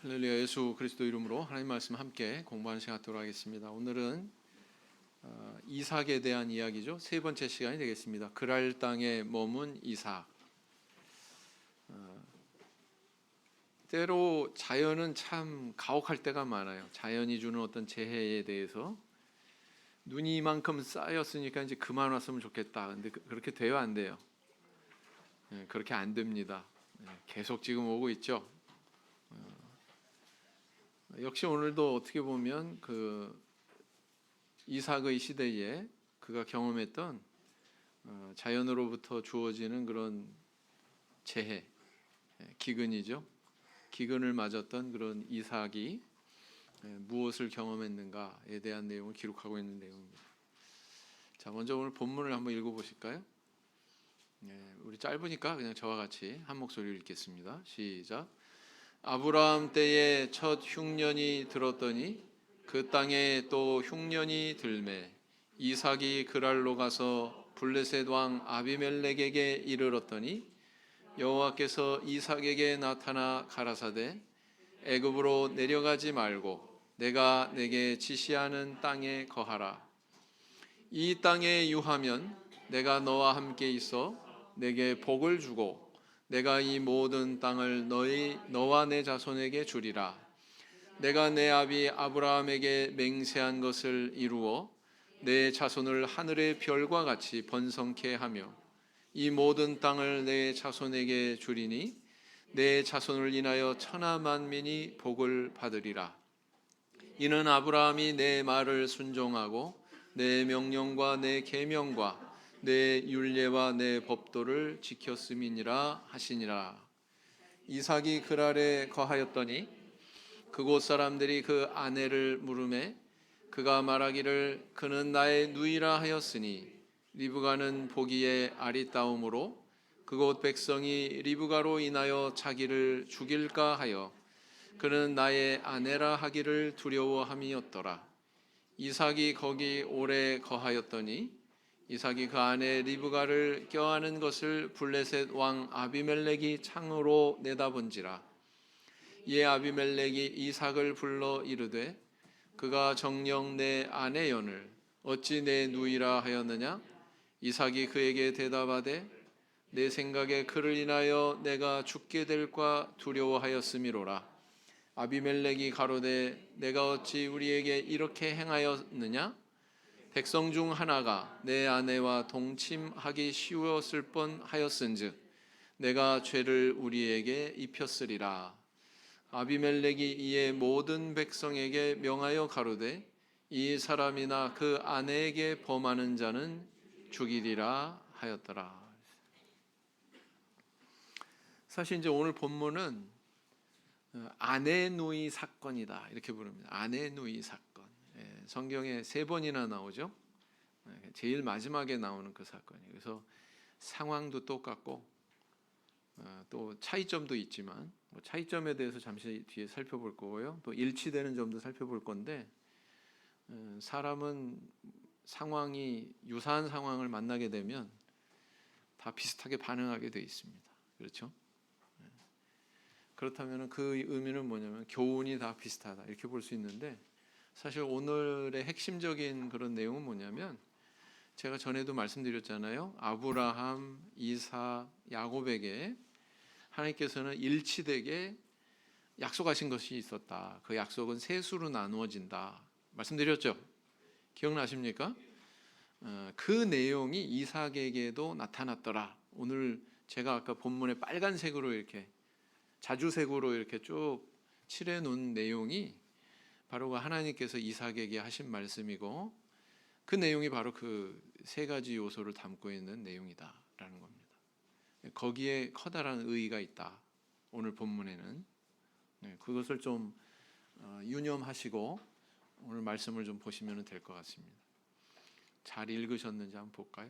할렐루야. 예수 그리스도 이름으로 하나님 말씀 함께 공부하는 시간 갖도록 하겠습니다. 오늘은 이삭에 대한 이야기죠. 세 번째 시간이 되겠습니다. 그랄 땅에 머문 이삭. 때로 자연은 참 가혹할 때가 많아요. 자연이 주는 어떤 재해에 대해서 눈이 이만큼 쌓였으니까 이제 그만 왔으면 좋겠다. 근데 그렇게 돼요, 안 돼요? 그렇게 안 됩니다. 계속 지금 오고 있죠. 역시 오늘도 어떻게 보면 그 이삭의 시대에 그가 경험했던 자연으로부터 주어지는 그런 재해, 기근이죠. 기근을 맞았던 그런 이삭이 무엇을 경험했는가에 대한 내용을 기록하고 있는 내용입니다. 자, 먼저 오늘 본문을 한번 읽어보실까요? 우리 짧으니까 그냥 저와 같이 한 목소리로 읽겠습니다. 시작. 아브라함 때에 첫 흉년이 들었더니 그 땅에 또 흉년이 들매 이삭이 그랄로 가서 블레셋 왕 아비멜렉에게 이르렀더니 여호와께서 이삭에게 나타나 가라사대 애굽으로 내려가지 말고 내가 내게 지시하는 땅에 거하라. 이 땅에 유하면 내가 너와 함께 있어 내게 복을 주고 내가 이 모든 땅을 너와 내 자손에게 주리라. 내가 내 아비 아브라함에게 맹세한 것을 이루어 내 자손을 하늘의 별과 같이 번성케 하며 이 모든 땅을 내 자손에게 주리니 내 자손을 인하여 천하 만민이 복을 받으리라. 이는 아브라함이 내 말을 순종하고 내 명령과 내 계명과 내 율례와 내 법도를 지켰음이니라 하시니라. 이삭이 그랄에 거하였더니 그곳 사람들이 그 아내를 물으매 그가 말하기를 그는 나의 누이라 하였으니 리브가는 보기에 아리따움으로 그곳 백성이 리브가로 인하여 자기를 죽일까 하여 그는 나의 아내라 하기를 두려워함이었더라. 이삭이 거기 오래 거하였더니 이삭이 그 아내 리브가를 껴안은 것을 블레셋 왕 아비멜렉이 창으로 내다본지라. 이에 아비멜렉이 이삭을 불러 이르되 그가 정녕 내 아내연을 어찌 내 누이라 하였느냐? 이삭이 그에게 대답하되 내 생각에 그를 인하여 내가 죽게 될까 두려워하였음이로라. 아비멜렉이 가로되 내가 어찌 우리에게 이렇게 행하였느냐? 백성 중 하나가 내 아내와 동침하기 쉬웠을 뻔하였은즉 내가 죄를 우리에게 입혔으리라. 아비멜렉이 이에 모든 백성에게 명하여 가로되 이 사람이나 그 아내에게 범하는 자는 죽이리라 하였더라. 사실 이제 오늘 본문은 아내 누이 사건이다 이렇게 부릅니다. 아내 누이 사건. 성경에 3번이나 나오죠. 제일 마지막에 나오는 그 사건이에요. 그래서 상황도 똑같고 또 차이점도 있지만 차이점에 대해서 잠시 뒤에 살펴볼 거고요. 또 일치되는 점도 살펴볼 건데 사람은 상황이 유사한 상황을 만나게 되면 다 비슷하게 반응하게 돼 있습니다. 그렇죠? 그렇다면 그 의미는 뭐냐면 교훈이 다 비슷하다 이렇게 볼 수 있는데 사실 오늘의 핵심적인 그런 내용은 뭐냐면 제가 전에도 말씀드렸잖아요. 아브라함, 이삭, 야곱에게 하나님께서는 일치되게 약속하신 것이 있었다. 그 약속은 세 수로 나누어진다. 말씀드렸죠? 기억나십니까? 그 내용이 이삭에게도 나타났더라. 오늘 제가 아까 본문에 빨간색으로 이렇게 자주색으로 이렇게 쭉 칠해 놓은 내용이 바로 하나님께서 이삭에게 하신 말씀이고 그 내용이 바로 그 세 가지 요소를 담고 있는 내용이다라는 겁니다. 거기에 커다란 의의가 있다. 오늘 본문에는 그것을 좀 유념하시고 오늘 말씀을 좀 보시면 될 것 같습니다. 잘 읽으셨는지 한번 볼까요?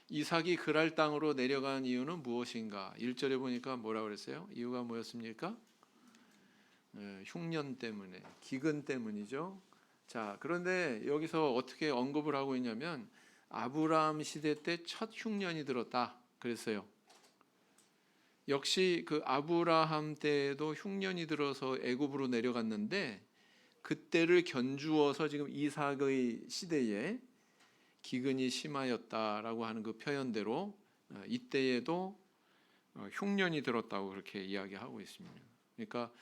이삭이 그랄 땅으로 내려간 이유는 무엇인가? 1절에 보니까 뭐라고 그랬어요? 이유가 뭐였습니까? 흉년 때문에, 기근 때문이죠. 자, 그런데 여기서 어떻게 언급을 하고 있냐면 아브라함 시대 때 첫 흉년이 들었다 그랬어요. 역시 그 아브라함 때에도 흉년이 들어서 애굽으로 내려갔는데 그때를 견주어서 지금 이삭의 시대에 기근이 심하였다라고 하는 그 표현대로 이때에도 흉년이 들었다고 그렇게 이야기하고 있습니다. 그러니까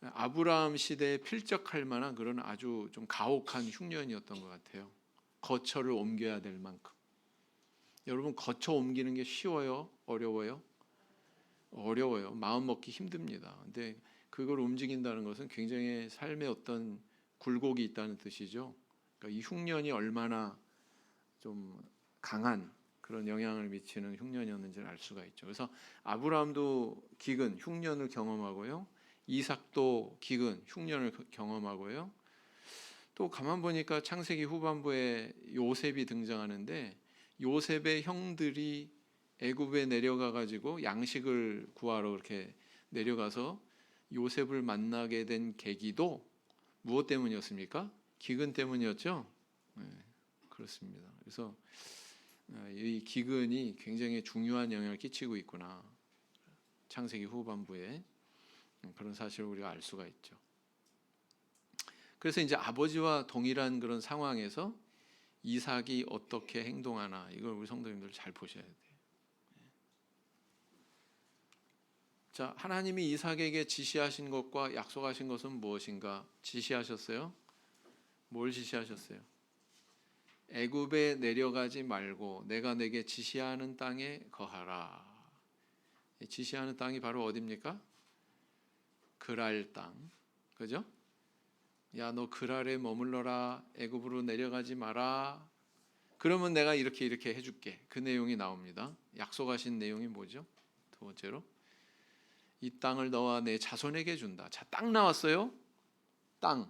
아브라함 시대에 필적할 만한 그런 아주 좀 가혹한 흉년이었던 것 같아요. 거처를 옮겨야 될 만큼. 여러분, 거처 옮기는 게 쉬워요? 어려워요? 어려워요. 마음 먹기 힘듭니다. 근데 그걸 움직인다는 것은 굉장히 삶에 어떤 굴곡이 있다는 뜻이죠. 그러니까 이 흉년이 얼마나 좀 강한 그런 영향을 미치는 흉년이었는지를 알 수가 있죠. 그래서 아브라함도 기근, 흉년을 경험하고요. 이삭도 기근, 흉년을 경험하고요. 또 가만 보니까 창세기 후반부에 요셉이 등장하는데 요셉의 형들이 애굽에 내려가 가지고 양식을 구하러 그렇게 내려가서 요셉을 만나게 된 계기도 무엇 때문이었습니까? 기근 때문이었죠. 네, 그렇습니다. 그래서 이 기근이 굉장히 중요한 영향을 끼치고 있구나. 창세기 후반부에 그런 사실을 우리가 알 수가 있죠. 그래서 이제 아버지와 동일한 그런 상황에서 이삭이 어떻게 행동하나 이걸 우리 성도님들 잘 보셔야 돼요. 자, 하나님이 이삭에게 지시하신 것과 약속하신 것은 무엇인가? 지시하셨어요? 뭘 지시하셨어요? 애굽에 내려가지 말고 내가 내게 지시하는 땅에 거하라. 지시하는 땅이 바로 어디입니까? 그랄 땅. 그죠? 야, 너 그랄에 머물러라. 애굽으로 내려가지 마라. 그러면 내가 이렇게 해줄게. 그 내용이 나옵니다. 약속하신 내용이 뭐죠? 두 번째로 이 땅을 너와 내 자손에게 준다. 자, 땅 나왔어요. 땅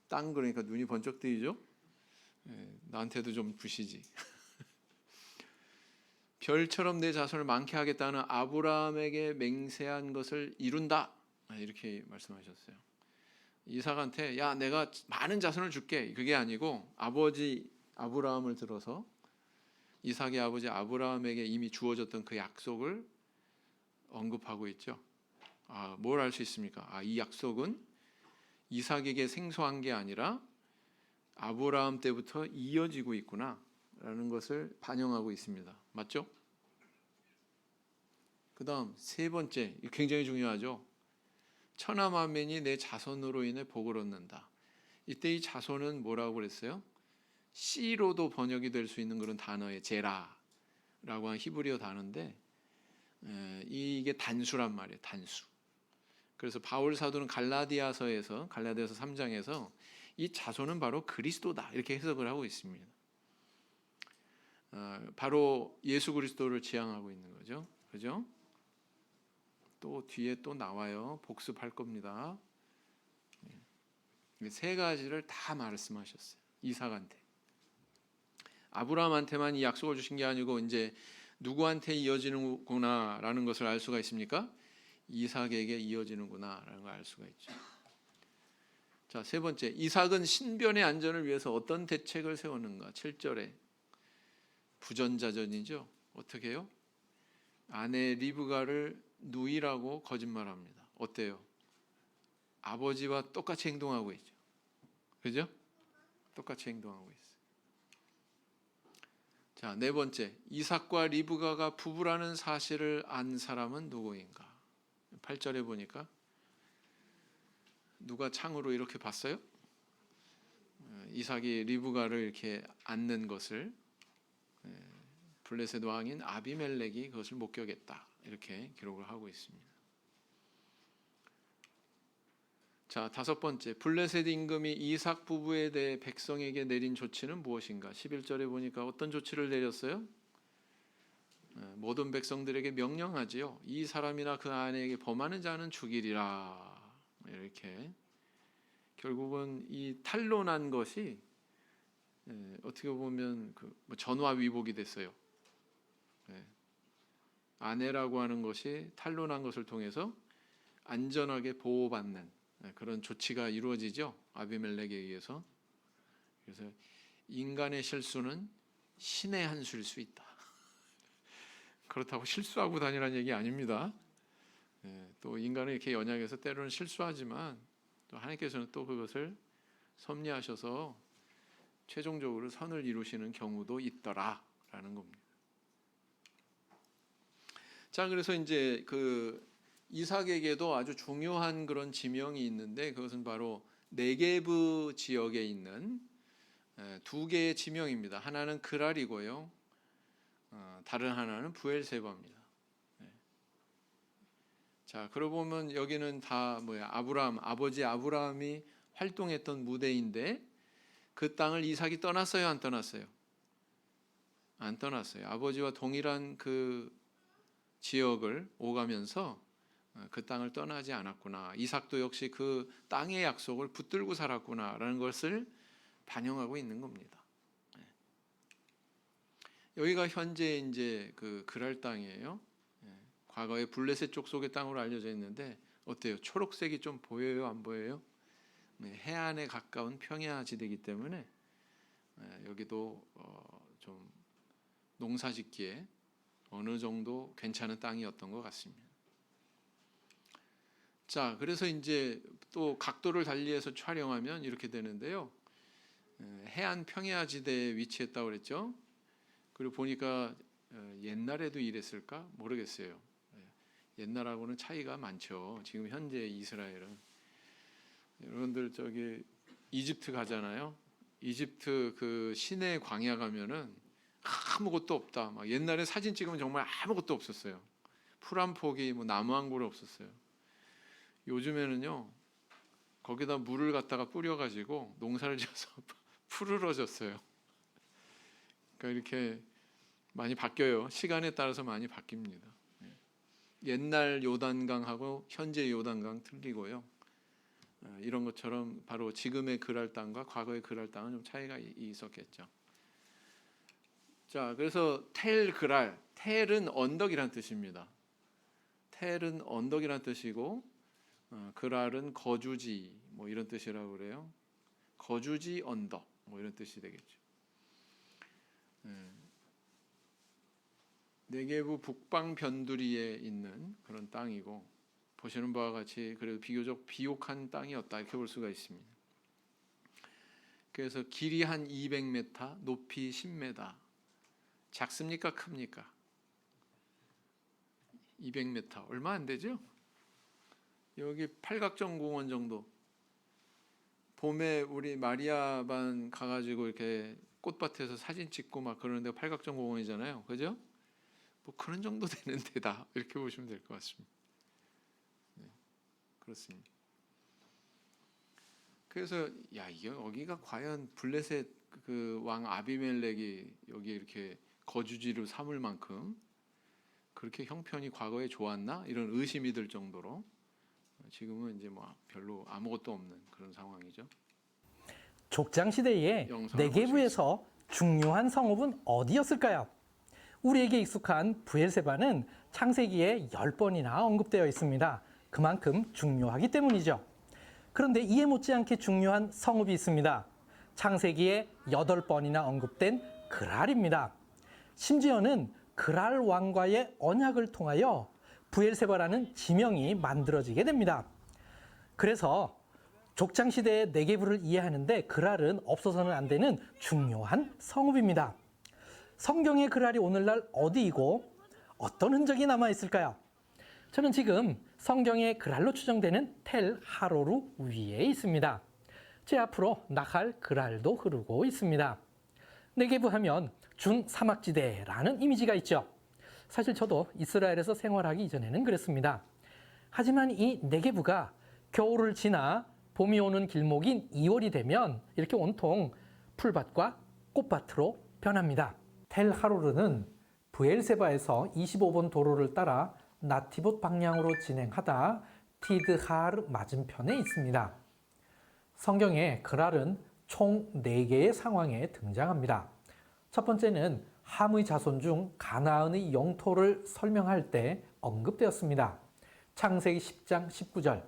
그러니까 눈이 번쩍 뜨이죠. 나한테도 좀 부시지. 별처럼 내 자손을 많게 하겠다는 아브라함에게 맹세한 것을 이룬다. 이렇게 말씀하셨어요. 이삭한테 야, 내가 많은 자손을 줄게. 그게 아니고 아버지 아브라함을 들어서 이삭의 아버지 아브라함에게 이미 주어졌던 그 약속을 언급하고 있죠. 뭘 알 수 있습니까? 이 약속은 이삭에게 생소한 게 아니라 아브라함 때부터 이어지고 있구나라는 것을 반영하고 있습니다. 맞죠? 그다음 세 번째, 굉장히 중요하죠. 천하만민이 내 자손으로 인해 복을 얻는다. 이때 이 자손은 뭐라고 그랬어요? 씨로도 번역이 될 수 있는 그런 단어의 제라라고 하는 히브리어 단어인데 이게 단수란 말이에요. 단수. 그래서 바울 사도는 갈라디아서 3장에서 이 자손은 바로 그리스도다 이렇게 해석을 하고 있습니다. 바로 예수 그리스도를 지향하고 있는 거죠. 그죠? 또 뒤에 또 나와요. 복습할 겁니다. 세 가지를 다 말씀하셨어요. 이삭한테. 아브라함한테만 이 약속을 주신 게 아니고 이제 누구한테 이어지는구나라는 것을 알 수가 있습니까? 이삭에게 이어지는구나라는 걸 알 수가 있죠. 자, 세 번째, 이삭은 신변의 안전을 위해서 어떤 대책을 세웠는가? 7절에 부전자전이죠. 어떻게 해요? 아내 리브가를 누이라고 거짓말합니다. 어때요? 아버지와 똑같이 행동하고 있죠. 그죠? 똑같이 행동하고 있어요. 자, 네 번째, 이삭과 리브가가 부부라는 사실을 안 사람은 누구인가? 8절에 보니까 누가 창으로 이렇게 봤어요? 이삭이 리브가를 이렇게 안는 것을 블레셋 왕인 아비멜렉이 그것을 목격했다. 이렇게 기록을 하고 있습니다. 자, 다섯 번째, 블레셋 임금이 이삭 부부에 대해 백성에게 내린 조치는 무엇인가? 11절에 보니까 어떤 조치를 내렸어요? 모든 백성들에게 명령하지요. 이 사람이나 그 아내에게 범하는 자는 죽이리라. 이렇게 결국은 이 탄론한 것이 어떻게 보면 전화위복이 됐어요. 아내라고 하는 것이 탄론한 것을 통해서 안전하게 보호받는 그런 조치가 이루어지죠. 아비멜렉에 의해서. 그래서 인간의 실수는 신의 한 수일 수 있다. 그렇다고 실수하고 다니라는 얘기 아닙니다. 또 인간은 이렇게 연약해서 때로는 실수하지만 또 하나님께서는 또 그것을 섭리하셔서 최종적으로 선을 이루시는 경우도 있더라라는 겁니다. 자, 그래서 이제 그 이삭에게도 아주 중요한 그런 지명이 있는데 그것은 바로 네게브 지역에 있는 두 개의 지명입니다. 하나는 그랄이고요. 다른 하나는 브엘세바입니다. 자, 그러고 보면 여기는 다 아버지 아브라함이 활동했던 무대인데 그 땅을 이삭이 떠났어요, 안 떠났어요? 안 떠났어요. 아버지와 동일한 그 지역을 오가면서 그 땅을 떠나지 않았구나. 이삭도 역시 그 땅의 약속을 붙들고 살았구나라는 것을 반영하고 있는 겁니다. 여기가 현재 이제 그 그랄 땅이에요. 과거에 블레셋 족속의 땅으로 알려져 있는데 어때요? 초록색이 좀 보여요, 안 보여요? 해안에 가까운 평야 지대이기 때문에 여기도 좀 농사짓기에 어느 정도 괜찮은 땅이었던 것 같습니다. 자, 그래서 이제 또 각도를 달리해서 촬영하면 이렇게 되는데요. 해안 평야 지대에 위치했다고 그랬죠. 그리고 보니까 옛날에도 이랬을까 모르겠어요. 옛날하고는 차이가 많죠. 지금 현재 이스라엘은 여러분들 저기 이집트 가잖아요. 이집트 그 시내 광야 가면은 아무것도 없다. 막 옛날에 사진 찍으면 정말 아무것도 없었어요. 풀 한 폭이 뭐 나무 한 그루 없었어요. 요즘에는요 거기다 물을 갖다가 뿌려가지고 농사를 지어서 푸르러졌어요. 그러니까 이렇게 많이 바뀌어요. 시간에 따라서 많이 바뀝니다. 옛날 요단강하고 현재 요단강 틀리고요. 이런 것처럼 바로 지금의 그랄 땅과 과거의 그랄 땅은 좀 차이가 있었겠죠. 자, 그래서 텔 그랄, 텔은 언덕이란 뜻입니다. 텔은 언덕이란 뜻이고 그랄은 거주지 뭐 이런 뜻이라고 그래요. 거주지 언덕 뭐 이런 뜻이 되겠죠. 네게브 북방 변두리에 있는 그런 땅이고 보시는 바와 같이 그래도 비교적 비옥한 땅이었다 이렇게 볼 수가 있습니다. 그래서 길이 한 200m, 높이 10m. 작습니까? 큽니까? 200m 얼마 안 되죠? 여기 팔각정 공원 정도. 봄에 우리 마리아반 가가지고 이렇게 꽃밭에서 사진 찍고 막 그러는 데가 팔각정 공원이잖아요, 그죠? 뭐 그런 정도 되는 데다 이렇게 보시면 될 것 같습니다. 네, 그렇습니다. 그래서 여기가 과연 블레셋 그 왕 아비멜렉이 여기 이렇게 거주지로 삼을 만큼 그렇게 형편이 과거에 좋았나 이런 의심이 들 정도로 지금은 이제 뭐 별로 아무것도 없는 그런 상황이죠. 족장 시대에 네게브에서 중요한 성읍은 어디였을까요? 우리에게 익숙한 브엘세바는 창세기에 10번이나 언급되어 있습니다. 그만큼 중요하기 때문이죠. 그런데 이에 못지않게 중요한 성읍이 있습니다. 창세기에 8번이나 언급된 그랄입니다. 심지어는 그랄 왕과의 언약을 통하여 브엘세바라는 지명이 만들어지게 됩니다. 그래서 족장시대의 네게브를 이해하는데 그랄은 없어서는 안 되는 중요한 성읍입니다. 성경의 그랄이 오늘날 어디이고 어떤 흔적이 남아있을까요? 저는 지금 성경의 그랄로 추정되는 텔 하로루 위에 있습니다. 제 앞으로 나할 그랄도 흐르고 있습니다. 네게브 하면 준사막지대라는 이미지가 있죠. 사실 저도 이스라엘에서 생활하기 이전에는 그랬습니다. 하지만 이 네게브가 겨울을 지나 봄이 오는 길목인 2월이 되면 이렇게 온통 풀밭과 꽃밭으로 변합니다. 텔 하로르는 브엘세바에서 25번 도로를 따라 나티봇 방향으로 진행하다 티드하르 맞은편에 있습니다. 성경에 그랄은 총 4개의 상황에 등장합니다. 첫 번째는 함의 자손 중 가나안의 영토를 설명할 때 언급되었습니다. 창세기 10장 19절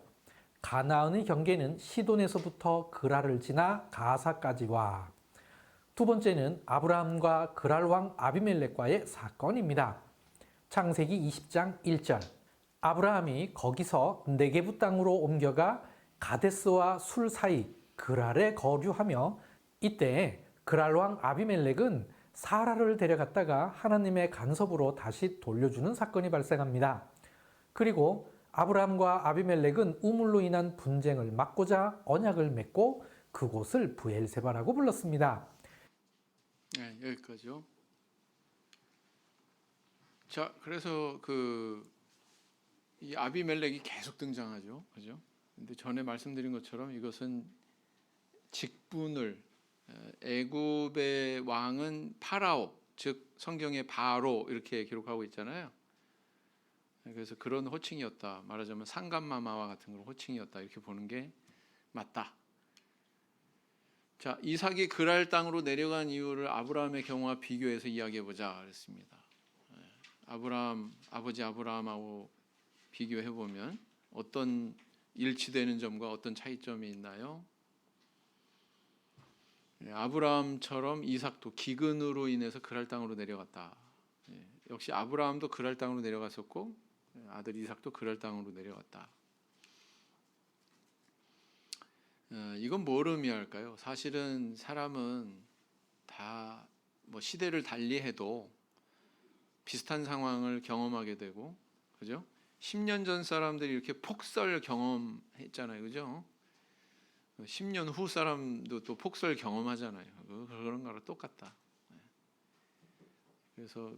가나안의 경계는 시돈에서부터 그랄을 지나 가사까지와 두 번째는 아브라함과 그랄 왕 아비멜렉과의 사건입니다. 창세기 20장 1절. 아브라함이 거기서 네게부 땅으로 옮겨가 가데스와 술 사이 그랄에 거주하며 이때 그랄 왕 아비멜렉은 사라를 데려갔다가 하나님의 간섭으로 다시 돌려주는 사건이 발생합니다. 그리고 아브라함과 아비멜렉은 우물로 인한 분쟁을 막고자 언약을 맺고 그곳을 브엘세바라고 불렀습니다. 네, 여기까지요. 자, 그래서 이 아비멜렉이 계속 등장하죠, 그죠? 근데 전에 말씀드린 것처럼 이것은 직분을 애굽의 왕은 파라오, 즉 성경에 바로 이렇게 기록하고 있잖아요. 그래서 그런 호칭이었다. 말하자면 상감마마와 같은 그런 호칭이었다. 이렇게 보는 게 맞다. 자, 이삭이 그랄 땅으로 내려간 이유를 아브라함의 경우와 비교해서 이야기해 보자 그랬습니다. 아브라함 아버지 아브라함하고 비교해 보면 어떤 일치되는 점과 어떤 차이점이 있나요? 아브라함처럼 이삭도 기근으로 인해서 그랄 땅으로 내려갔다. 역시 아브라함도 그랄 땅으로 내려갔었고 아들 이삭도 그랄 땅으로 내려갔다. 이건 뭘 의미할까요? 사실은 사람은 다 뭐 시대를 달리해도 비슷한 상황을 경험하게 되고, 그죠? 10년 전 사람들이 이렇게 폭설 경험했잖아요, 그죠? 10년 후 사람도 또 폭설 경험하잖아요. 그런 거랑 똑같다. 그래서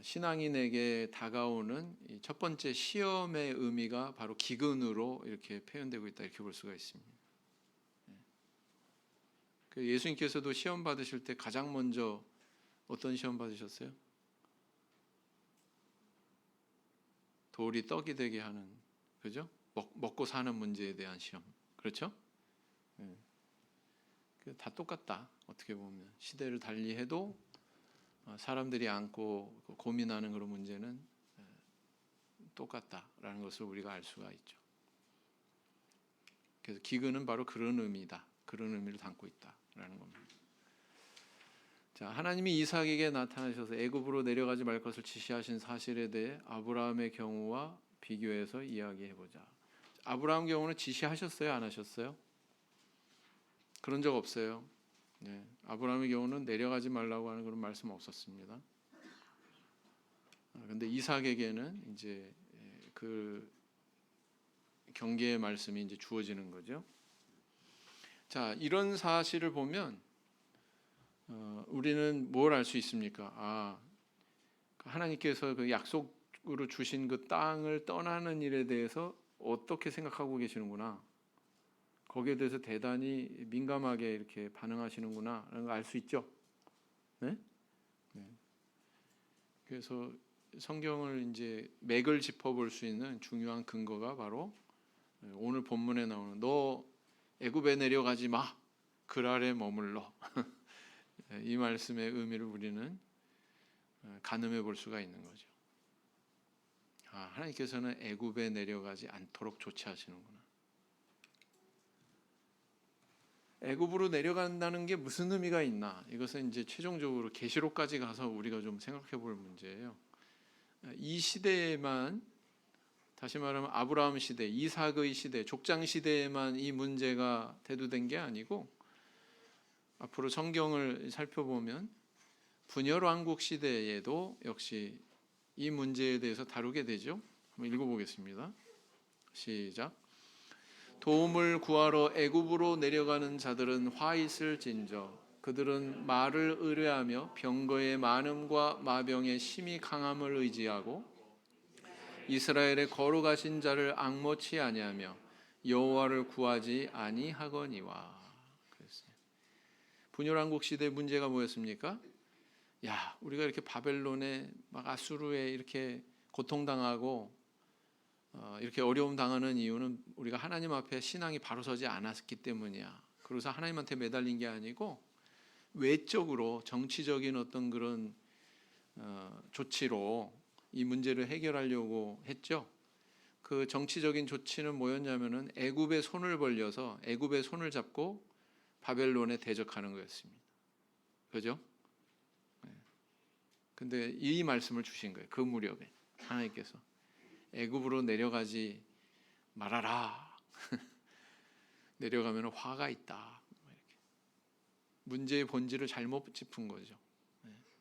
신앙인에게 다가오는 첫 번째 시험의 의미가 바로 기근으로 이렇게 표현되고 있다, 이렇게 볼 수가 있습니다. 예수님께서도 시험 받으실 때 가장 먼저 어떤 시험 받으셨어요? 돌이 떡이 되게 하는, 그죠? 먹고 사는 문제에 대한 시험, 그렇죠? 다 똑같다. 어떻게 보면 시대를 달리해도 사람들이 안고 고민하는 그런 문제는 똑같다라는 것을 우리가 알 수가 있죠. 그래서 기근은 바로 그런 의미다. 그런 의미를 담고 있다라는 겁니다. 자, 하나님이 이삭에게 나타나셔서 애굽으로 내려가지 말 것을 지시하신 사실에 대해 아브라함의 경우와 비교해서 이야기해 보자. 아브라함 경우는 지시하셨어요, 안 하셨어요? 그런 적 없어요. 네, 아브라함의 경우는 내려가지 말라고 하는 그런 말씀 없었습니다. 그런데 이삭에게는 이제 그 경계의 말씀이 이제 주어지는 거죠. 자, 이런 사실을 보면 우리는 뭘 알 수 있습니까? 하나님께서 그 약속으로 주신 그 땅을 떠나는 일에 대해서 어떻게 생각하고 계시는구나. 거기에 대해서 대단히 민감하게 이렇게 반응하시는구나 라는 걸 알 수 있죠. 네? 네. 그래서 성경을 이제 맥을 짚어볼 수 있는 중요한 근거가 바로 오늘 본문에 나오는 너 애굽에 내려가지 마, 그랄에 머물러. 이 말씀의 의미를 우리는 가늠해 볼 수가 있는 거죠. 하나님께서는 애굽에 내려가지 않도록 조치하시는구나. 애굽으로 내려간다는 게 무슨 의미가 있나? 이것은 이제 최종적으로 계시록까지 가서 우리가 좀 생각해 볼 문제예요. 이 시대에만, 다시 말하면 아브라함 시대, 이삭의 시대, 족장 시대에만 이 문제가 대두된 게 아니고 앞으로 성경을 살펴보면 분열 왕국 시대에도 역시 이 문제에 대해서 다루게 되죠. 한번 읽어보겠습니다. 시작. 도움을 구하러 애굽으로 내려가는 자들은 화 있을진저 그들은 말을 의뢰하며 병거의 많음과 마병의 심히 강함을 의지하고 이스라엘에 거룩하신 자를 앙모치 아니하며 여호와를 구하지 아니하거니와. 그랬어요. 분열왕국 시대 문제가 뭐였습니까? 야, 우리가 이렇게 바벨론에 막 아수르에 이렇게 고통당하고 이렇게 어려움 당하는 이유는 우리가 하나님 앞에 신앙이 바로 서지 않았기 때문이야. 그래서 하나님한테 매달린 게 아니고 외적으로 정치적인 어떤 그런 조치로 이 문제를 해결하려고 했죠. 그 정치적인 조치는 뭐였냐면은 애굽의 손을 벌려서 애굽의 손을 잡고 바벨론에 대적하는 거였습니다. 그죠? 근데 이 말씀을 주신 거예요. 그 무렵에 하나님께서 애굽으로 내려가지 말아라. 내려가면 화가 있다. 이렇게. 문제의 본질을 잘못 짚은 거죠.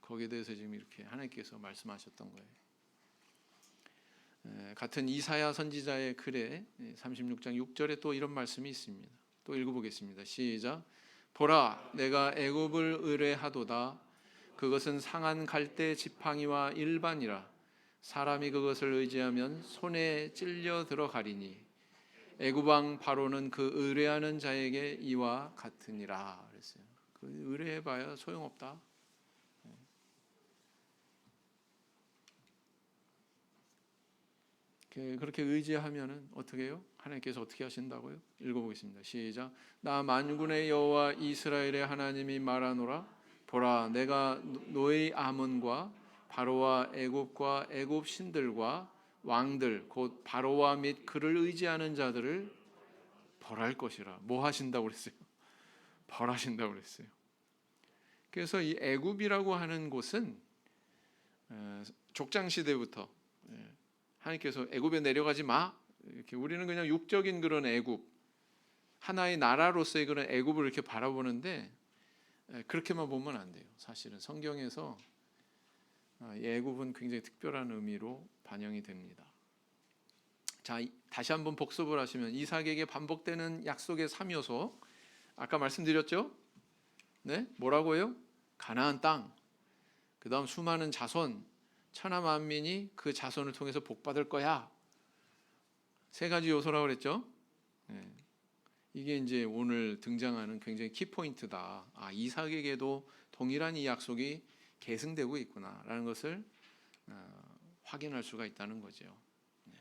거기에 대해서 지금 이렇게 하나님께서 말씀하셨던 거예요. 같은 이사야 선지자의 글에 36장 6절에 또 이런 말씀이 있습니다. 또 읽어보겠습니다. 시작. 보라, 내가 애굽을 의뢰하도다. 그것은 상한 갈대 지팡이와 일반이라. 사람이 그것을 의지하면 손에 찔려 들어가리니 애굽 왕 바로는 그 의뢰하는 자에게 이와 같으니라. 그랬어요. 그 의뢰해봐야 소용없다. 그렇게 의지하면은 어떻게 해요? 하나님께서 어떻게 하신다고요? 읽어보겠습니다. 시작. 나 만군의 여호와 이스라엘의 하나님이 말하노라. 보라, 내가 너의 아몬과 바로와 애굽과 애굽 신들과 왕들 곧 바로와 및 그를 의지하는 자들을 벌할 것이라. 뭐 하신다고 그랬어요? 벌하신다고 그랬어요. 그래서 이 애굽이라고 하는 곳은 족장 시대부터 하나님께서 애굽에 내려가지 마. 이렇게 우리는 그냥 육적인 그런 애굽, 하나의 나라로서의 그런 애굽을 이렇게 바라보는데 그렇게만 보면 안 돼요. 사실은 성경에서 이 애굽은 굉장히 특별한 의미로 반영이 됩니다. 자, 다시 한번 복습을 하시면 이삭에게 반복되는 약속의 3요소 아까 말씀드렸죠? 네, 뭐라고요? 가나안 땅, 그다음 수많은 자손, 천하 만민이 그 자손을 통해서 복 받을 거야. 세 가지 요소라고 그랬죠? 네. 이게 이제 오늘 등장하는 굉장히 키포인트다. 아, 이삭에게도 동일한 이 약속이 계승되고 있구나라는 것을 확인할 수가 있다는 거죠. 네.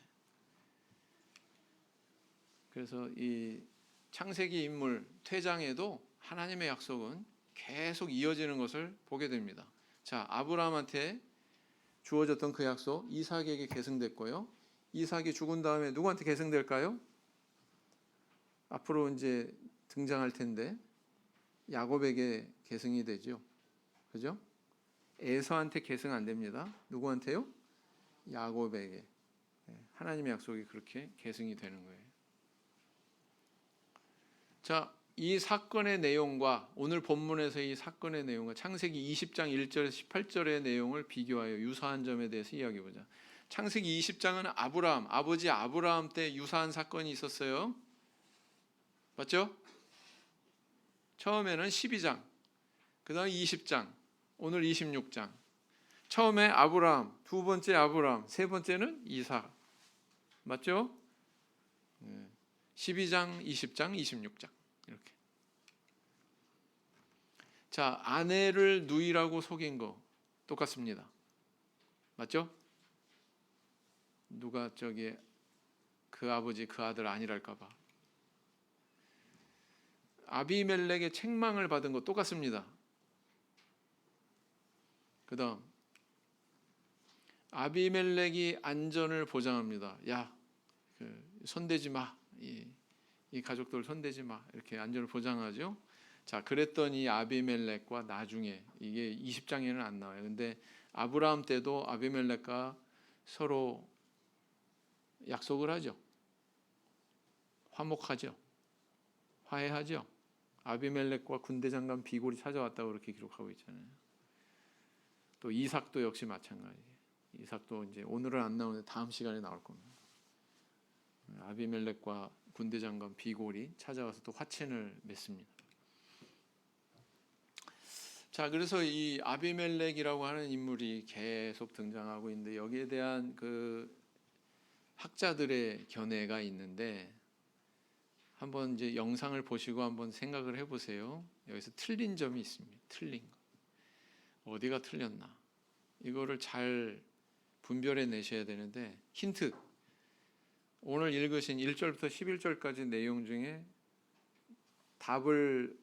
그래서 이 창세기 인물 퇴장에도 하나님의 약속은 계속 이어지는 것을 보게 됩니다. 자, 아브라함한테 주어졌던 그 약속 이삭에게 계승됐고요. 이삭이 죽은 다음에 누구한테 계승될까요? 앞으로 이제 등장할 텐데 야곱에게 계승이 되죠. 그죠? 에서한테 계승 안 됩니다. 누구한테요? 야곱에게. 하나님의 약속이 그렇게 계승이 되는 거예요. 자, 이 사건의 내용과 오늘 본문에서 이 사건의 내용과 창세기 20장 1절에서 18절의 내용을 비교하여 유사한 점에 대해서 이야기해 보자. 창세기 20장은 아브라함, 아버지 아브라함 때 유사한 사건이 있었어요. 맞죠? 처음에는 12장, 그 다음 20장, 오늘 26장. 처음에 아브라함, 두 번째 아브라함, 세 번째는 이삭. 맞죠? 12장, 20장, 26장. 이렇게. 자, 아내를 누이라고 속인 거 똑같습니다. 맞죠? 누가 저기 그 아버지 그 아들 아니랄까 봐. 아비멜렉의 책망을 받은 거 똑같습니다. 그 다음 아비멜렉이 안전을 보장합니다. 야, 손대지 마. 이 가족들 손대지 마. 이렇게 안전을 보장하죠. 자, 그랬더니 아비멜렉과 나중에 이게 20장에는 안 나와요. 근데 아브라함 때도 아비멜렉과 서로 약속을 하죠. 화목하죠. 화해하죠. 아비멜렉과 군대 장관 비골이 찾아왔다고 그렇게 기록하고 있잖아요. 또 이삭도 역시 마찬가지예요. 이삭도 이제 오늘은 안 나오는데 다음 시간에 나올 겁니다. 아비멜렉과 군대 장관 비골이 찾아와서 또 화친을 맺습니다. 자, 그래서 이 아비멜렉이라고 하는 인물이 계속 등장하고 있는데 여기에 대한 그 학자들의 견해가 있는데 한번 이제 영상을 보시고 한번 생각을 해보세요. 여기서 틀린 점이 있습니다. 틀린 거. 어디가 틀렸나? 이거를 잘 분별해 내셔야 되는데 힌트. 오늘 읽으신 1절부터 11절까지 내용 중에 답을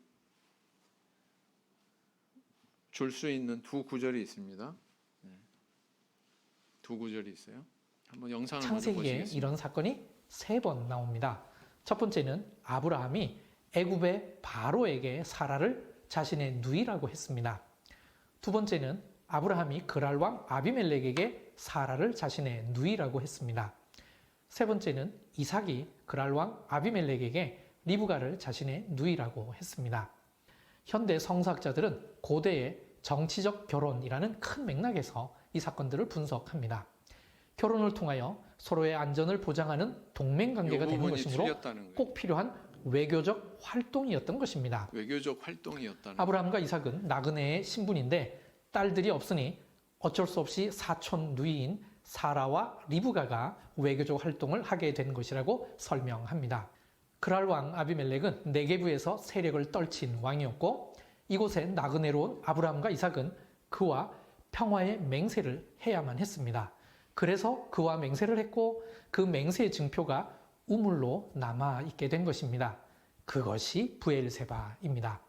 줄 수 있는 두 구절이 있습니다. 두 구절이 있어요. 한번 영상을 먼저 창세기에 보시겠습니다. 이런 사건이 3번 나옵니다. 첫 번째는 아브라함이 애굽의 바로에게 사라를 자신의 누이라고 했습니다. 두 번째는 아브라함이 그랄 왕 아비멜렉에게 사라를 자신의 누이라고 했습니다. 세 번째는 이삭이 그랄 왕 아비멜렉에게 리브가를 자신의 누이라고 했습니다. 현대 성서학자들은 고대의 정치적 결혼이라는 큰 맥락에서 이 사건들을 분석합니다. 결혼을 통하여 서로의 안전을 보장하는 동맹관계가 되는 것이므로 꼭 필요한 외교적 활동이었던 것입니다. 외교적 활동이었다는 아브라함과 이삭은 나그네의 신분인데 딸들이 없으니 어쩔 수 없이 사촌 누이인 사라와 리브가가 외교적 활동을 하게 된 것이라고 설명합니다. 그랄 왕 아비멜렉은 네게브에서 세력을 떨친 왕이었고 이곳에 나그네로 온 아브라함과 이삭은 그와 평화의 맹세를 해야만 했습니다. 그래서 그와 맹세를 했고 그 맹세의 증표가 우물로 남아있게 된 것입니다. 그것이 브엘세바입니다.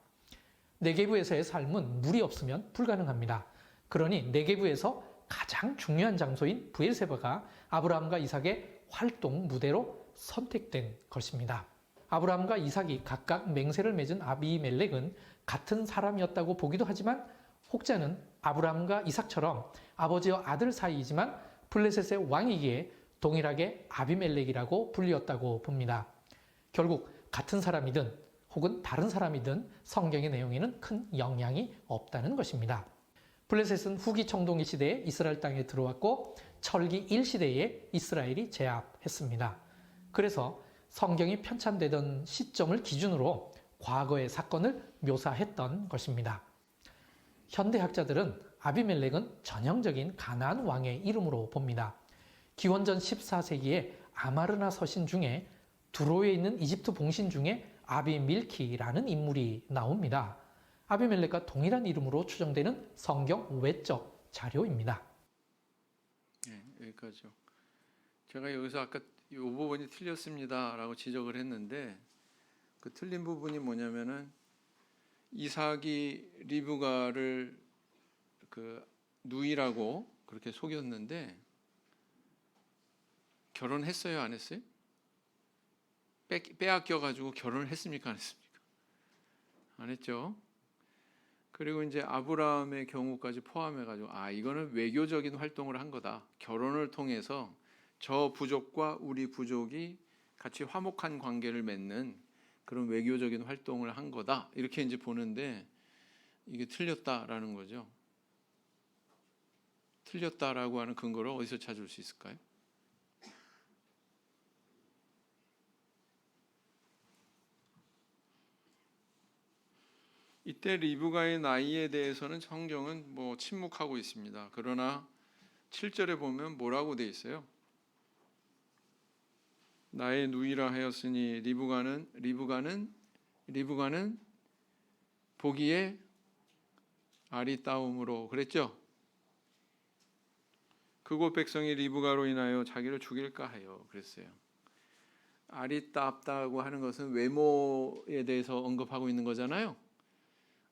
네게브에서의 삶은 물이 없으면 불가능합니다. 그러니 네게브에서 가장 중요한 장소인 브엘세바가 아브라함과 이삭의 활동 무대로 선택된 것입니다. 아브라함과 이삭이 각각 맹세를 맺은 아비멜렉은 같은 사람이었다고 보기도 하지만 혹자는 아브라함과 이삭처럼 아버지와 아들 사이이지만 블레셋의 왕이기에 동일하게 아비멜렉이라고 불리었다고 봅니다. 결국 같은 사람이든 혹은 다른 사람이든 성경의 내용에는 큰 영향이 없다는 것입니다. 블레셋은 후기 청동기 시대에 이스라엘 땅에 들어왔고 철기 1시대에 이스라엘이 제압했습니다. 그래서 성경이 편찬되던 시점을 기준으로 과거의 사건을 묘사했던 것입니다. 현대학자들은 아비멜렉은 전형적인 가나안 왕의 이름으로 봅니다. 기원전 14세기에 아마르나 서신 중에 두로에 있는 이집트 봉신 중에 아비밀키라는 인물이 나옵니다. 아비멜렉과 동일한 이름으로 추정되는 성경 외적 자료입니다. 네, 여기까지요. 제가 여기서 아까 이 부분이 틀렸습니다라고 지적을 했는데 그 틀린 부분이 뭐냐면은 이삭이 리브가를 그 누이라고 그렇게 속였는데 결혼했어요, 안 했어요? 빼앗겨 가지고 결혼을 했습니까, 안 했습니까? 안 했죠. 그리고 이제 아브라함의 경우까지 포함해 가지고 이거는 외교적인 활동을 한 거다. 결혼을 통해서 저 부족과 우리 부족이 같이 화목한 관계를 맺는 그런 외교적인 활동을 한 거다. 이렇게 이제 보는데 이게 틀렸다라는 거죠. 틀렸다라고 하는 근거를 어디서 찾을 수 있을까요? 이때 리브가의 나이에 대해서는 성경은 뭐 침묵하고 있습니다. 그러나 7절에 보면 뭐라고 돼 있어요? 나의 누이라 하였으니 리브가는 보기에 아리따움으로 그랬죠? 그곳 백성이 리브가로 인하여 자기를 죽일까 하여 그랬어요. 아리따다고 하는 것은 외모에 대해서 언급하고 있는 거잖아요.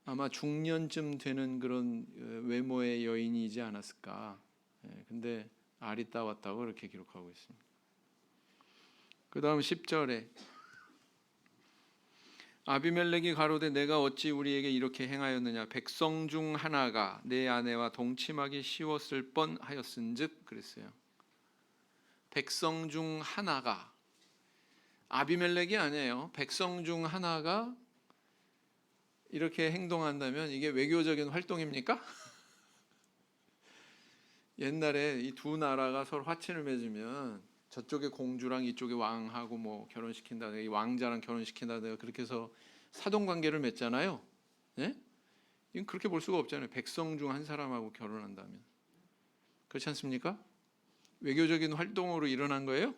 아마 중년쯤 되는 그런 외모의 여인이지 않았을까. 근데 아리따웠다고 그렇게 기록하고 있습니다. 그 다음 10절에 아비멜렉이 가로되 내가 어찌 우리에게 이렇게 행하였느냐 백성 중 하나가 내 아내와 동침하기 쉬웠을 뻔하였은즉 그랬어요. 백성 중 하나가 아비멜렉이 아니에요. 백성 중 하나가 이렇게 행동한다면 이게 외교적인 활동입니까? 옛날에 이 두 나라가 서로 화친을 맺으면 저쪽의 공주랑 이쪽의 왕하고 뭐 결혼시킨다든가 이 왕자랑 결혼시킨다든가 그렇게 해서 사돈 관계를 맺잖아요. 네? 이건 그렇게 볼 수가 없잖아요. 백성 중 한 사람하고 결혼한다면. 그렇지 않습니까? 외교적인 활동으로 일어난 거예요?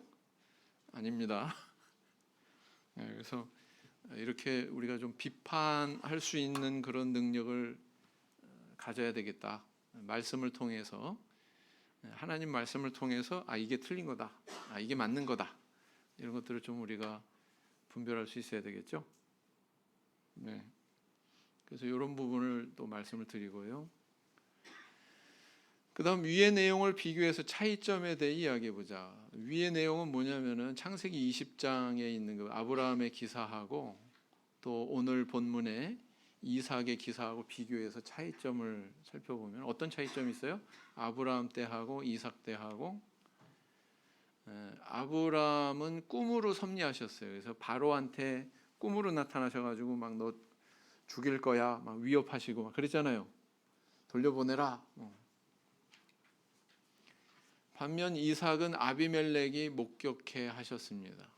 아닙니다. 그래서 이렇게 우리가 좀 비판할 수 있는 그런 능력을 가져야 되겠다. 말씀을 통해서 하나님 말씀을 통해서 이게 틀린 거다. 이게 맞는 거다. 이런 것들을 좀 우리가 분별할 수 있어야 되겠죠. 네. 그래서 이런 부분을 또 말씀을 드리고요. 그다음 위의 내용을 비교해서 차이점에 대해 이야기해 보자. 위의 내용은 뭐냐면은 창세기 20장에 있는 그 아브라함의 기사하고 또 오늘 본문의 이삭의 기사하고 비교해서 차이점을 살펴보면 어떤 차이점이 있어요? 아브라함 때하고 이삭 때하고 아브라함은 꿈으로 섭리하셨어요. 그래서 바로한테 꿈으로 나타나셔가지고 막 너 죽일 거야 막 위협하시고 막 그랬잖아요. 돌려보내라. 반면 이삭은 아비멜렉이 목격해 하셨습니다.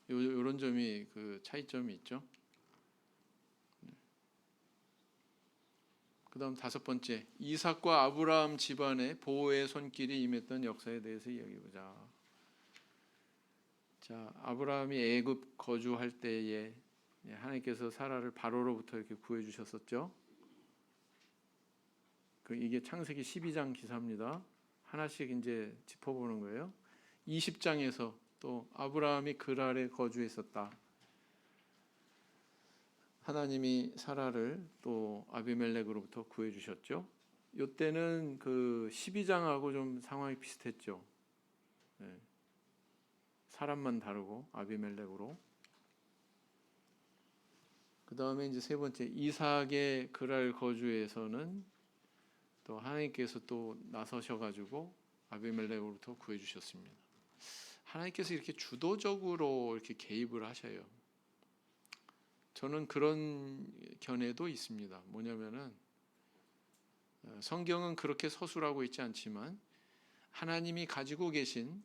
이런 점이 그 차이점이 있죠. 그다음 5번째, 이삭과 아브라함 집안의 보호의 손길이 임했던 역사에 대해서 이야기해보자. 자, 아브라함이 애굽 거주할 때에 하나님께서 사라를 바로로부터 이렇게 구해주셨었죠. 이게 창세기 12장 기사입니다. 하나씩 이제 짚어보는 거예요. 20장에서 또 아브라함이 그랄에 거주했었다. 하나님이 사라를 또 아비멜렉으로부터 구해주셨죠. 이때는 그 12장하고 좀 상황이 비슷했죠. 사람만 다르고 아비멜렉으로. 그 다음에 이제 3번째, 이삭의 그랄 거주에서는 또 하나님께서 또 나서셔가지고 아비멜렉으로부터 구해주셨습니다. 하나님께서 이렇게 주도적으로 이렇게 개입을 하셔요. 저는 그런 견해도 있습니다. 뭐냐면은 성경은 그렇게 서술하고 있지 않지만 하나님이 가지고 계신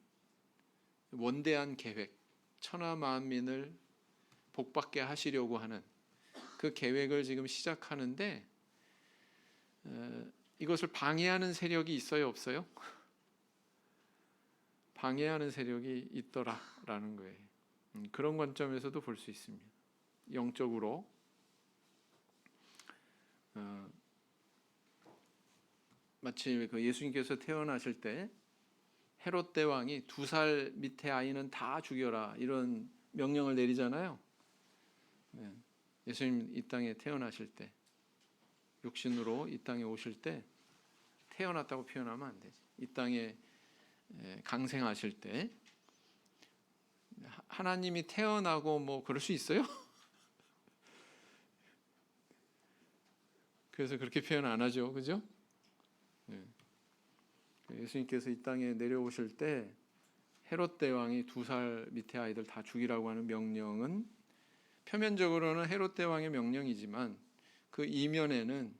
원대한 계획, 천하 만민을 복받게 하시려고 하는 그 계획을 지금 시작하는데 이것을 방해하는 세력이 있어요, 없어요? 방해하는 세력이 있더라라는 거예요. 그런 관점에서도 볼 수 있습니다. 영적으로 마치 그 예수님께서 태어나실 때 헤롯 대왕이 2살 밑에 아이는 다 죽여라 이런 명령을 내리잖아요. 예수님 이 땅에 태어나실 때 육신으로 이 땅에 오실 때 태어났다고 표현하면 안 되지. 이 땅에 강생하실 때 하나님이 태어나고 뭐 그럴 수 있어요? 그래서 그렇게 표현 안 하죠, 그죠? 예수님께서 이 땅에 내려오실 때 헤롯 대왕이 2살 밑에 아이들 다 죽이라고 하는 명령은 표면적으로는 헤롯 대왕의 명령이지만 그 이면에는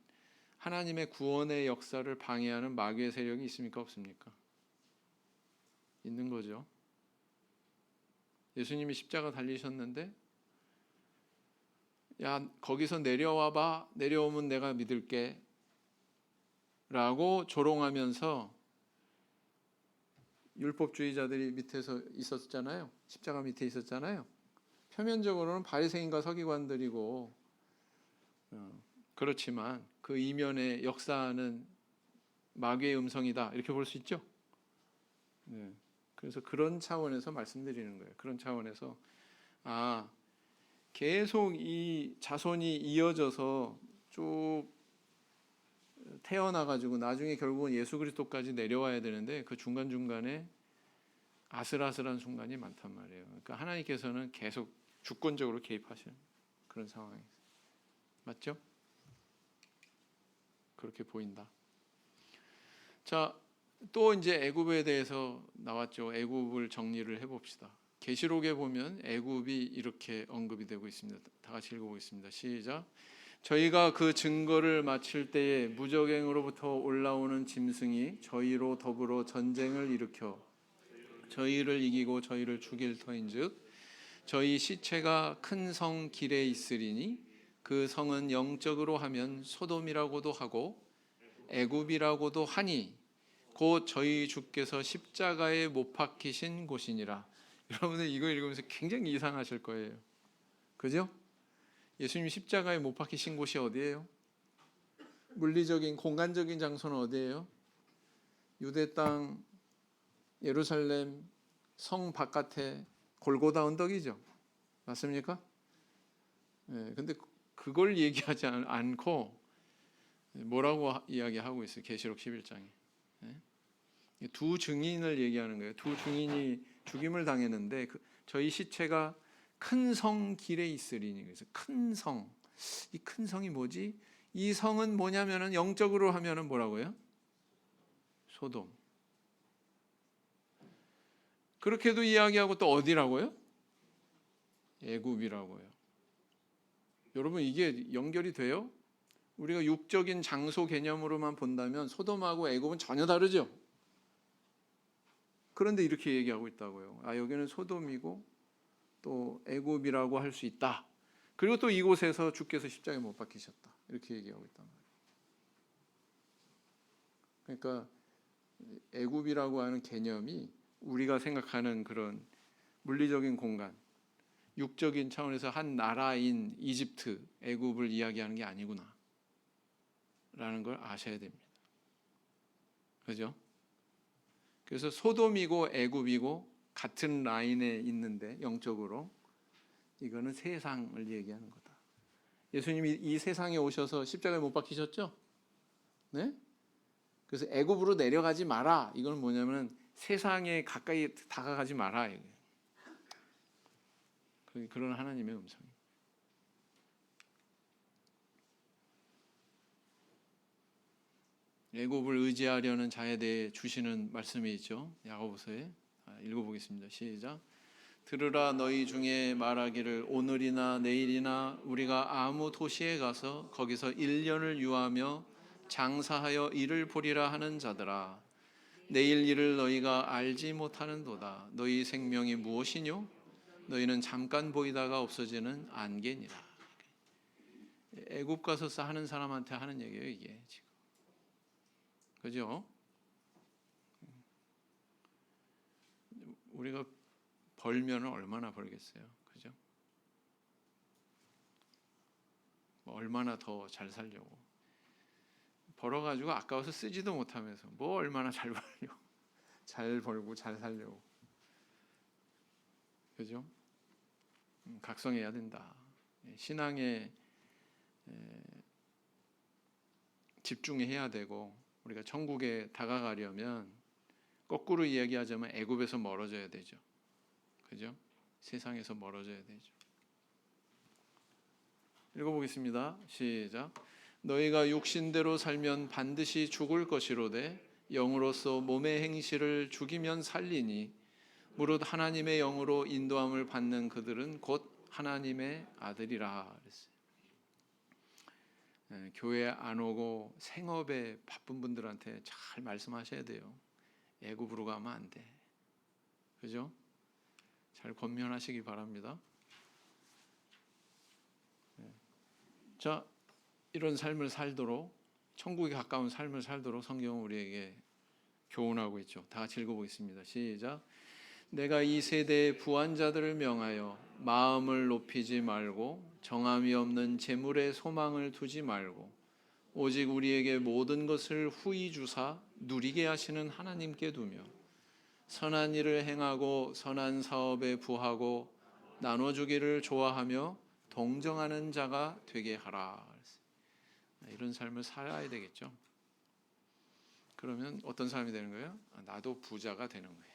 하나님의 구원의 역사를 방해하는 마귀의 세력이 있습니까, 없습니까? 있는 거죠. 예수님이 십자가 달리셨는데 야, 거기서 내려와봐. 내려오면 내가 믿을게. 라고 조롱하면서 율법주의자들이 밑에서 있었잖아요. 십자가 밑에 있었잖아요. 표면적으로는 바리새인과 서기관들이고 그렇지만 그 이면에 역사하는 마귀의 음성이다. 이렇게 볼 수 있죠. 그래서 그런 차원에서 말씀드리는 거예요. 그런 차원에서 계속 이 자손이 이어져서 쭉 태어나가지고 나중에 결국은 예수 그리스도까지 내려와야 되는데 그 중간중간에 아슬아슬한 순간이 많단 말이에요. 그러니까 하나님께서는 계속 주권적으로 개입하시는 그런 상황이에요. 맞죠? 그렇게 보인다. 자, 또 이제 애굽에 대해서 나왔죠. 애굽을 정리를 해봅시다. 계시록에 보면 애굽이 이렇게 언급이 되고 있습니다. 다 같이 읽어보겠습니다. 시작. 저희가 그 증거를 마칠 때에 무적행으로부터 올라오는 짐승이 저희로 더불어 전쟁을 일으켜 저희를 이기고 저희를 죽일 터인즉 저희 시체가 큰 성 길에 있으리니 그 성은 영적으로 하면 소돔이라고도 하고 애굽이라고도 하니 곧 저희 주께서 십자가에 못 박히신 곳이니라. 여러분들 이거 읽으면서 굉장히 이상하실 거예요. 그죠? 예수님 십자가에 못 박히신 곳이 어디예요? 물리적인 공간적인 장소는 어디예요? 유대 땅 예루살렘 성 바깥에 골고다 언덕이죠. 맞습니까? 근데 그걸 얘기하지 않고 뭐라고 이야기하고 있어요? 계시록 11장에. 두 증인을 얘기하는 거예요. 두 증인이 죽임을 당했는데 저희 시체가 큰 성 길에 있으리니. 그래서 큰 성, 이 큰 성이 뭐지? 이 성은 뭐냐면은 영적으로 하면은 뭐라고요? 소돔. 그렇게도 이야기하고 또 어디라고요? 애굽이라고요. 여러분 이게 연결이 돼요? 우리가 육적인 장소 개념으로만 본다면 소돔하고 애굽은 전혀 다르죠. 그런데 이렇게 얘기하고 있다고요. 아, 여기는 소돔이고 또 애굽이라고 할 수 있다. 그리고 또 이곳에서 주께서 십자가에 못 박히셨다. 이렇게 얘기하고 있단 말이에요. 그러니까 애굽이라고 하는 개념이 우리가 생각하는 그런 물리적인 공간, 육적인 차원에서 한 나라인 이집트, 애굽을 이야기하는 게 아니구나 라는 걸 아셔야 됩니다. 그죠? 그래서 소돔이고 애굽이고 같은 라인에 있는데 영적으로 이거는 세상을 얘기하는 거다. 예수님이 이 세상에 오셔서 십자가에 못 박히셨죠? 네? 그래서 애굽으로 내려가지 마라. 이건 뭐냐면 세상에 가까이 다가가지 마라. 그런 하나님의 음성입니다. 애굽을 의지하려는 자에 대해 주시는 말씀이 있죠. 야고보서에 읽어보겠습니다. 시작. 들으라 너희 중에 말하기를 오늘이나 내일이나 우리가 아무 도시에 가서 거기서 1년을 유하며 장사하여 일을 보리라 하는 자들아 내일 일을 너희가 알지 못하는도다. 너희 생명이 무엇이뇨? 너희는 잠깐 보이다가 없어지는 안개니라. 애굽 가서 하는 사람한테 하는 얘기예요, 이게 지금. 그죠? 우리가 벌면 얼마나 벌겠어요, 그죠? 얼마나 더 잘 살려고 벌어가지고 아까워서 쓰지도 못하면서 뭐 얼마나 잘 벌려고 잘 벌고 잘 살려고, 그죠? 각성해야 된다. 신앙에 집중해야 되고 우리가 천국에 다가가려면 거꾸로 이야기하자면 애굽에서 멀어져야 되죠. 그죠? 세상에서 멀어져야 되죠. 읽어보겠습니다. 시작. 너희가 육신대로 살면 반드시 죽을 것이로되 영으로서 몸의 행실을 죽이면 살리니 무릇 하나님의 영으로 인도함을 받는 그들은 곧 하나님의 아들이라 그랬어요. 교회 안 오고 생업에 바쁜 분들한테 잘 말씀하셔야 돼요. 애굽으로 가면 안 돼. 그죠? 잘 권면하시기 바랍니다. 자, 이런 삶을 살도록 천국에 가까운 삶을 살도록 성경은 우리에게 교훈하고 있죠. 다 같이 읽어보겠습니다. 시작. 내가 이 세대의 부한자들을 명하여 마음을 높이지 말고 정함이 없는 재물에 소망을 두지 말고 오직 우리에게 모든 것을 후히 주사 누리게 하시는 하나님께 두며 선한 일을 행하고 선한 사업에 부하고 나눠주기를 좋아하며 동정하는 자가 되게 하라. 이런 삶을 살아야 되겠죠. 그러면 어떤 사람이 되는 거예요? 나도 부자가 되는 거예요.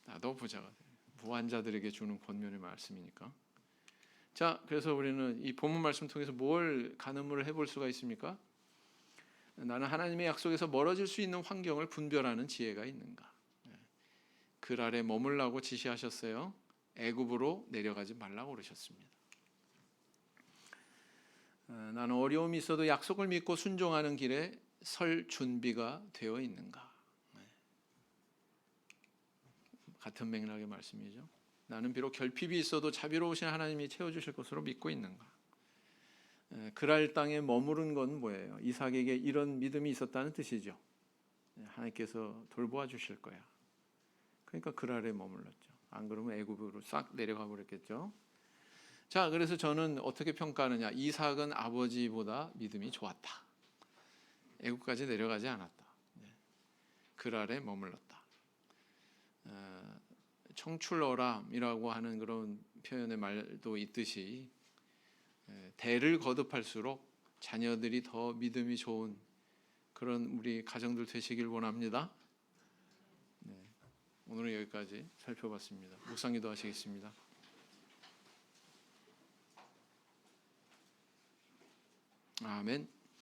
나도 부자가 돼요. 부한자들에게 주는 권면의 말씀이니까. 자, 그래서 우리는 이 본문 말씀 통해서 뭘 가늠을 해볼 수가 있습니까? 나는 하나님의 약속에서 멀어질 수 있는 환경을 분별하는 지혜가 있는가? 글 아래 머물라고 지시하셨어요. 애굽으로 내려가지 말라고 그러셨습니다. 나는 어려움이 있어도 약속을 믿고 순종하는 길에 설 준비가 되어 있는가? 같은 맥락의 말씀이죠. 나는 비록 결핍이 있어도 자비로우신 하나님이 채워주실 것으로 믿고 있는가? 그랄 땅에 머무른 건 뭐예요? 이삭에게 이런 믿음이 있었다는 뜻이죠. 하나님께서 돌보아 주실 거야. 그러니까 그랄에 머물렀죠. 안 그러면 애굽으로 싹 내려가 버렸겠죠. 자, 그래서 저는 어떻게 평가하느냐? 이삭은 아버지보다 믿음이 좋았다. 애굽까지 내려가지 않았다. 그랄에 머물렀다. 청출어람이라고 하는 그런 표현의 말도 있듯이 대를 거듭할수록 자녀들이 더 믿음이 좋은 그런 우리 가정들 되시길 원합니다. 오늘은 여기까지 살펴봤습니다. 묵상기도 하시겠습니다. 아멘.